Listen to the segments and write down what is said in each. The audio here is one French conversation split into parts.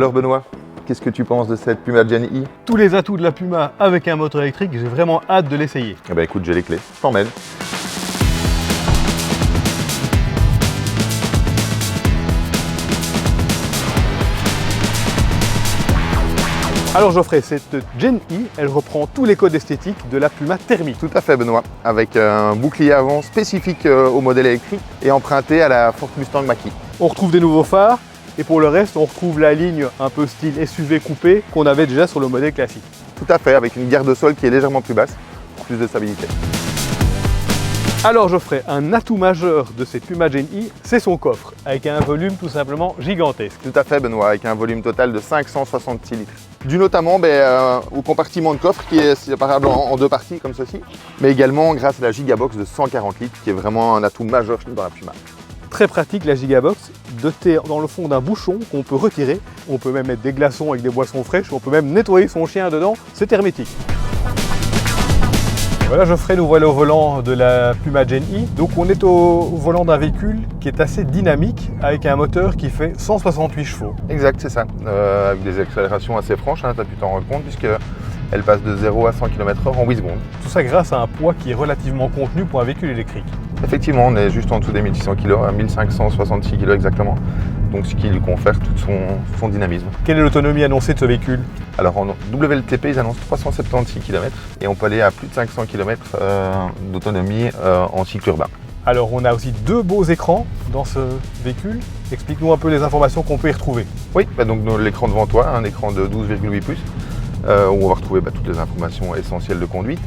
Alors Benoît, qu'est-ce que tu penses de cette Puma Gen I? Tous les atouts de la Puma avec un moteur électrique, j'ai vraiment hâte de l'essayer. Eh ben écoute, j'ai les clés, je t'emmène. Alors Geoffrey, cette Gen I, elle reprend tous les codes esthétiques de la Puma thermique. Tout à fait Benoît, avec un bouclier avant spécifique au modèle électrique et emprunté à la Ford Mustang Mach-E. On retrouve des nouveaux phares et pour le reste, on retrouve la ligne un peu style SUV coupé qu'on avait déjà sur le modèle classique. Tout à fait, avec une garde au sol qui est légèrement plus basse pour plus de stabilité. Alors Geoffrey, un atout majeur de cette Puma Gen I, c'est son coffre, avec un volume tout simplement gigantesque. Tout à fait Benoît, avec un volume total de 566 litres. Dû notamment au compartiment de coffre qui est séparable en deux parties comme ceci, mais également grâce à la Gigabox de 140 litres qui est vraiment un atout majeur dans la Puma. Très pratique la Gigabox, dotée dans le fond d'un bouchon qu'on peut retirer. On peut même mettre des glaçons avec des boissons fraîches, on peut même nettoyer son chien dedans, c'est hermétique. Voilà Geoffrey, nous voilà au volant de la Puma Gen I. Donc on est au volant d'un véhicule qui est assez dynamique avec un moteur qui fait 168 chevaux. Exact, c'est ça, avec des accélérations assez franches, hein, tu as pu t'en rendre compte puisqu'elle passe de 0 à 100 km/h en 8 secondes. Tout ça grâce à un poids qui est relativement contenu pour un véhicule électrique. Effectivement, on est juste en dessous des 1600 kg, à 1566 kg exactement, donc ce qui lui confère tout son dynamisme. Quelle est l'autonomie annoncée de ce véhicule? Alors en WLTP, ils annoncent 376 km et on peut aller à plus de 500 km d'autonomie en cycle urbain. Alors on a aussi deux beaux écrans dans ce véhicule. Explique-nous un peu les informations qu'on peut y retrouver. Oui, donc l'écran devant toi, un écran de 12,8 pouces, où on va retrouver toutes les informations essentielles de conduite.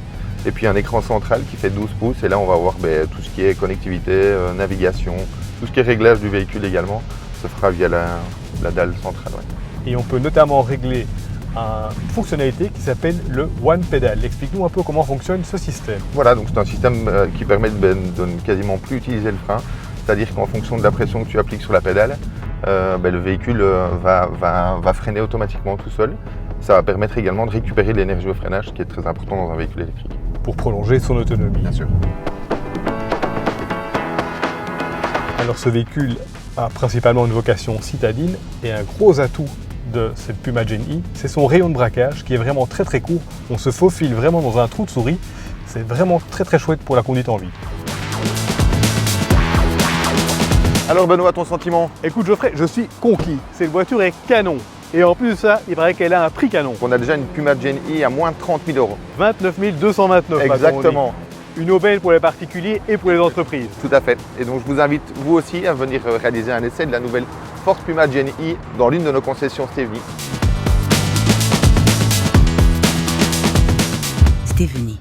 Et puis un écran central qui fait 12 pouces et là on va voir tout ce qui est connectivité, navigation, tout ce qui est réglage du véhicule également, se fera via la dalle centrale. Ouais. Et on peut notamment régler une fonctionnalité qui s'appelle le One Pedal. Explique-nous un peu comment fonctionne ce système. Voilà, donc c'est un système qui permet de ne quasiment plus utiliser le frein, c'est-à-dire qu'en fonction de la pression que tu appliques sur la pédale, le véhicule va freiner automatiquement tout seul. Ça va permettre également de récupérer de l'énergie au freinage, ce qui est très important dans un véhicule électrique. Pour prolonger son autonomie. Bien sûr. Alors ce véhicule a principalement une vocation citadine et un gros atout de cette Puma Gen I, c'est son rayon de braquage qui est vraiment très très court. On se faufile vraiment dans un trou de souris. C'est vraiment très très chouette pour la conduite en ville. Alors Benoît, ton sentiment? Écoute Geoffrey, je suis conquis. Cette voiture est canon. Et en plus de ça, il paraît qu'elle a un prix canon. On a déjà une Puma Gen I à moins de 30 000 €. 29 229. Exactement. Une aubaine pour les particuliers et pour les entreprises. Tout à fait. Et donc je vous invite vous aussi à venir réaliser un essai de la nouvelle Ford Puma Gen I dans l'une de nos concessions Steveny. Steveny.